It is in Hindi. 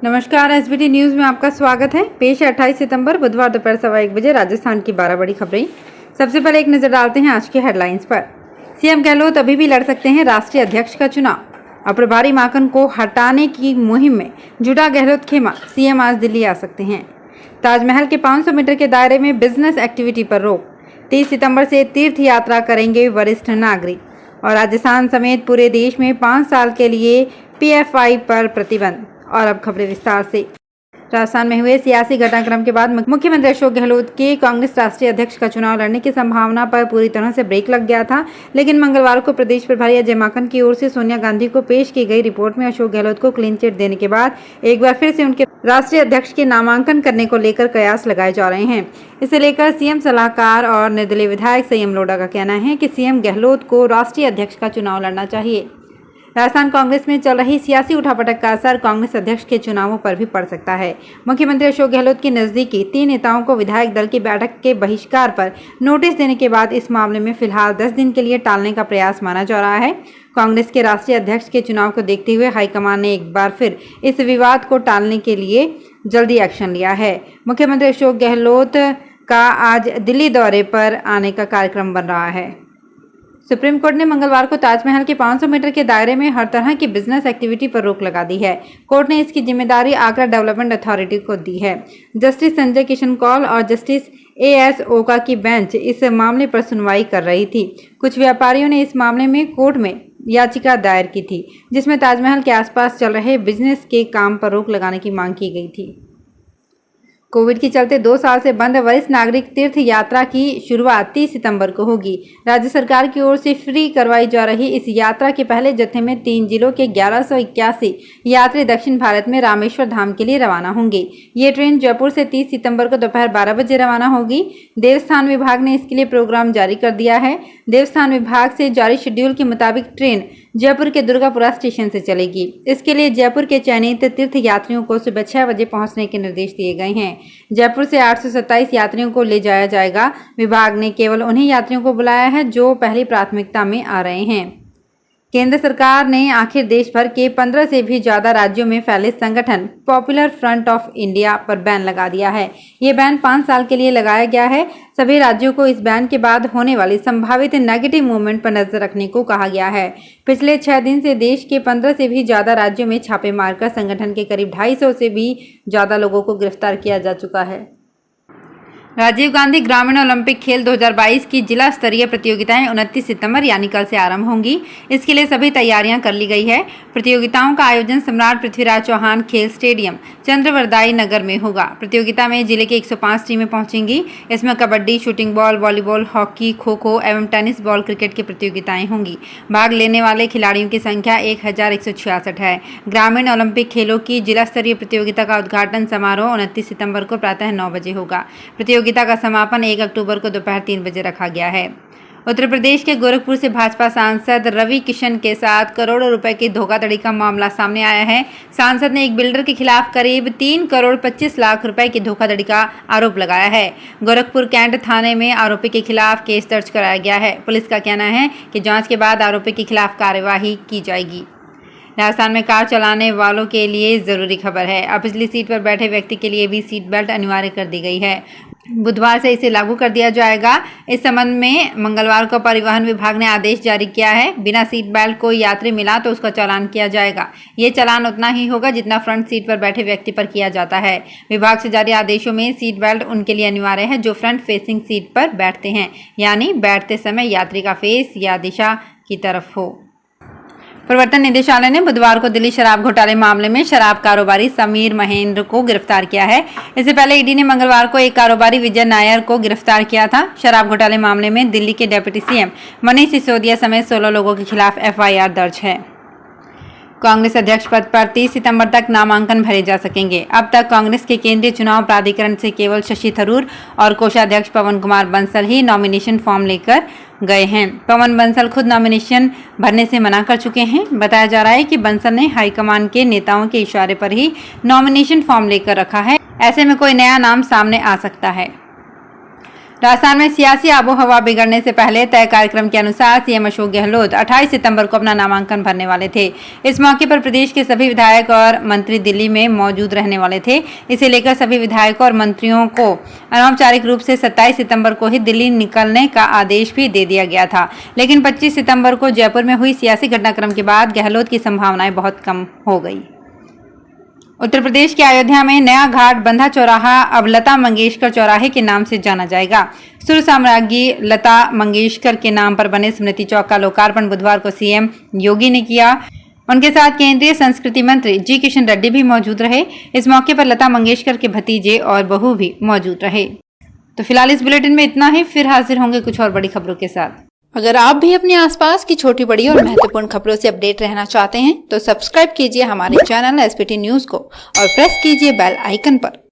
नमस्कार, एसबीटी न्यूज में आपका स्वागत है। पेश है 28 सितंबर बुधवार दोपहर 1:15 बजे राजस्थान की 12 बड़ी खबरें। सबसे पहले एक नजर डालते हैं आज के हेडलाइंस पर। सीएम गहलोत अभी भी लड़ सकते हैं राष्ट्रीय अध्यक्ष का चुनाव। अप्रभारी माकन को हटाने की मुहिम में जुटा गहलोत खेमा, सीएम आज दिल्ली आ सकते हैं। ताजमहल के 500 मीटर के दायरे में बिजनेस एक्टिविटी पर रोक। 30 सितंबर से तीर्थ यात्रा करेंगे वरिष्ठ नागरिक। और राजस्थान समेत पूरे देश में 5 साल के लिए पीएफआई पर प्रतिबंध। और अब खबरें विस्तार से। राजस्थान में हुए सियासी घटनाक्रम के बाद मुख्यमंत्री अशोक गहलोत के कांग्रेस राष्ट्रीय अध्यक्ष का चुनाव लड़ने की संभावना पर पूरी तरह से ब्रेक लग गया था। लेकिन मंगलवार को प्रदेश प्रभारी अजय माकन की ओर से सोनिया गांधी को पेश की गई रिपोर्ट में अशोक गहलोत को क्लीन चिट देने के बाद एक बार फिर से उनके राष्ट्रीय अध्यक्ष के नामांकन करने को लेकर कयास लगाए जा रहे हैं। इसे लेकर सीएम सलाहकार और निर्दलीय विधायक संयम लोढ़ा का कहना है कि सीएम गहलोत को राष्ट्रीय अध्यक्ष का चुनाव लड़ना चाहिए। राजस्थान कांग्रेस में चल रही सियासी उठापटक का असर कांग्रेस अध्यक्ष के चुनावों पर भी पड़ सकता है। मुख्यमंत्री अशोक गहलोत के नजदीकी 3 नेताओं को विधायक दल की बैठक के बहिष्कार पर नोटिस देने के बाद इस मामले में फिलहाल 10 दिन के लिए टालने का प्रयास माना जा रहा है। कांग्रेस के राष्ट्रीय अध्यक्ष के चुनाव को देखते हुए हाईकमान ने एक बार फिर इस विवाद को टालने के लिए जल्दी एक्शन लिया है। मुख्यमंत्री अशोक गहलोत का आज दिल्ली दौरे पर आने का कार्यक्रम बन रहा है। सुप्रीम कोर्ट ने मंगलवार को ताजमहल के 500 मीटर के दायरे में हर तरह की बिजनेस एक्टिविटी पर रोक लगा दी है। कोर्ट ने इसकी जिम्मेदारी आगरा डेवलपमेंट अथॉरिटी को दी है। जस्टिस संजय किशन कौल और जस्टिस एएस ओका की बेंच इस मामले पर सुनवाई कर रही थी। कुछ व्यापारियों ने इस मामले में कोर्ट में याचिका दायर की थी, जिसमें ताजमहल के आसपास चल रहे बिजनेस के काम पर रोक लगाने की मांग की गई थी। कोविड के चलते 2 साल से बंद वरिष्ठ नागरिक तीर्थ यात्रा की शुरुआत 30 सितंबर को होगी। राज्य सरकार की ओर से फ्री करवाई जा रही इस यात्रा के पहले जत्थे में 3 जिलों के 1181 यात्री दक्षिण भारत में रामेश्वर धाम के लिए रवाना होंगे। ये ट्रेन जयपुर से 30 सितंबर को दोपहर 12 बजे रवाना होगी। देवस्थान विभाग ने इसके लिए प्रोग्राम जारी कर दिया है। देवस्थान विभाग से जारी शेड्यूल के मुताबिक ट्रेन जयपुर के दुर्गापुरा स्टेशन से चलेगी। इसके लिए जयपुर के चयनित तीर्थ यात्रियों को सुबह 6 बजे पहुंचने के निर्देश दिए गए हैं। जयपुर से 827 यात्रियों को ले जाया जाएगा। विभाग ने केवल उन्हीं यात्रियों को बुलाया है जो पहली प्राथमिकता में आ रहे हैं। केंद्र सरकार ने आखिर देश भर के 15 से भी ज्यादा राज्यों में फैले संगठन पॉपुलर फ्रंट ऑफ इंडिया पर बैन लगा दिया है। ये बैन 5 साल के लिए लगाया गया है। सभी राज्यों को इस बैन के बाद होने वाली संभावित नेगेटिव मूवमेंट पर नजर रखने को कहा गया है। पिछले 6 दिन से देश के 15 से भी ज्यादा राज्यों में छापे मारकर संगठन के करीब 250 से भी ज्यादा लोगों को गिरफ्तार किया जा चुका है। राजीव गांधी ग्रामीण ओलंपिक खेल 2022 की जिला स्तरीय प्रतियोगिताएं 29 सितंबर यानी कल से आरंभ होंगी। इसके लिए सभी तैयारियां कर ली गई है। प्रतियोगिताओं का आयोजन सम्राट पृथ्वीराज चौहान खेल स्टेडियम चंद्रवरदाई नगर में होगा। प्रतियोगिता में जिले के 105 टीमें पहुंचेंगी। इसमें kabaddi, shooting ball, volleyball, hockey, kho kho एवं टेनिस बॉल क्रिकेट की प्रतियोगिताएं होंगी। भाग लेने वाले खिलाड़ियों की संख्या 1166 है। ग्रामीण ओलंपिक खेलों की जिला स्तरीय प्रतियोगिता का उद्घाटन समारोह 29 सितंबर को प्रातः 9 बजे होगा। प्रतियोगिता का समापन 1 अक्टूबर को दोपहर 3 बजे रखा गया है। उत्तर प्रदेश के गोरखपुर से भाजपा सांसद रवि किशन के साथ करोड़ों रुपए की धोखाधड़ी का मामला सामने आया है। सांसद ने एक बिल्डर के खिलाफ करीब 3 करोड़ 25 लाख रुपए की धोखाधड़ी का आरोप लगाया है। गोरखपुर कैंट थाने में आरोपी के खिलाफ केस दर्ज कराया गया है। पुलिस का कहना है कि जांच के बाद आरोपी के खिलाफ कार्यवाही की जाएगी। राजस्थान में कार चलाने वालों के लिए जरूरी खबर है। अब पिछली सीट पर बैठे व्यक्ति के लिए भी सीट बेल्ट अनिवार्य कर दी गई है। बुधवार से इसे लागू कर दिया जाएगा। इस संबंध में मंगलवार को परिवहन विभाग ने आदेश जारी किया है। बिना सीट बेल्ट कोई यात्री मिला तो उसका चालान किया जाएगा। ये चालान उतना ही होगा जितना फ्रंट सीट पर बैठे व्यक्ति पर किया जाता है। विभाग से जारी आदेशों में सीट बेल्ट उनके लिए अनिवार्य है जो फ्रंट फेसिंग सीट पर बैठते हैं, यानी बैठते समय यात्री का फेस या दिशा की तरफ हो। प्रवर्तन निदेशालय ने बुधवार को दिल्ली शराब घोटाले मामले में शराब कारोबारी समीर महेंद्र को गिरफ्तार किया है। इससे पहले ईडी ने मंगलवार को एक कारोबारी विजय नायर को गिरफ्तार किया था। शराब घोटाले मामले में दिल्ली के डिप्टी सीएम मनीष सिसोदिया समेत 16 लोगों के खिलाफ एफआईआर दर्ज है। कांग्रेस अध्यक्ष पद पर 30 सितंबर तक नामांकन भरे जा सकेंगे। अब तक कांग्रेस के केंद्रीय चुनाव प्राधिकरण से केवल शशि थरूर और कोषाध्यक्ष पवन कुमार बंसल ही नॉमिनेशन फॉर्म लेकर गए हैं। पवन बंसल खुद नॉमिनेशन भरने से मना कर चुके हैं। बताया जा रहा है कि बंसल ने हाईकमान के नेताओं के इशारे पर ही नॉमिनेशन फॉर्म लेकर रखा है। ऐसे में कोई नया नाम सामने आ सकता है। राजस्थान में सियासी आबोहवा बिगड़ने से पहले तय कार्यक्रम के अनुसार सीएम अशोक गहलोत 28 सितंबर को अपना नामांकन भरने वाले थे। इस मौके पर प्रदेश के सभी विधायक और मंत्री दिल्ली में मौजूद रहने वाले थे। इसे लेकर सभी विधायकों और मंत्रियों को अनौपचारिक रूप से 27 सितंबर को ही दिल्ली निकलने का आदेश भी दे दिया गया था। लेकिन 25 सितंबर को जयपुर में हुई सियासी घटनाक्रम के बाद गहलोत की संभावनाएं बहुत कम हो गई। उत्तर प्रदेश के अयोध्या में नया घाट बंधा चौराहा अब लता मंगेशकर चौराहे के नाम से जाना जाएगा। सुर साम्राज्ञी लता मंगेशकर के नाम पर बने स्मृति चौक का लोकार्पण बुधवार को सीएम योगी ने किया। उनके साथ केंद्रीय संस्कृति मंत्री जी किशन रेड्डी भी मौजूद रहे। इस मौके पर लता मंगेशकर के भतीजे और बहू भी मौजूद रहे। तो फिलहाल इस बुलेटिन में इतना ही, फिर हाजिर होंगे कुछ और बड़ी खबरों के साथ। अगर आप भी अपने आसपास की छोटी बड़ी और महत्वपूर्ण खबरों से अपडेट रहना चाहते हैं तो सब्सक्राइब कीजिए हमारे चैनल एसपीटी न्यूज को और प्रेस कीजिए बेल आइकन पर।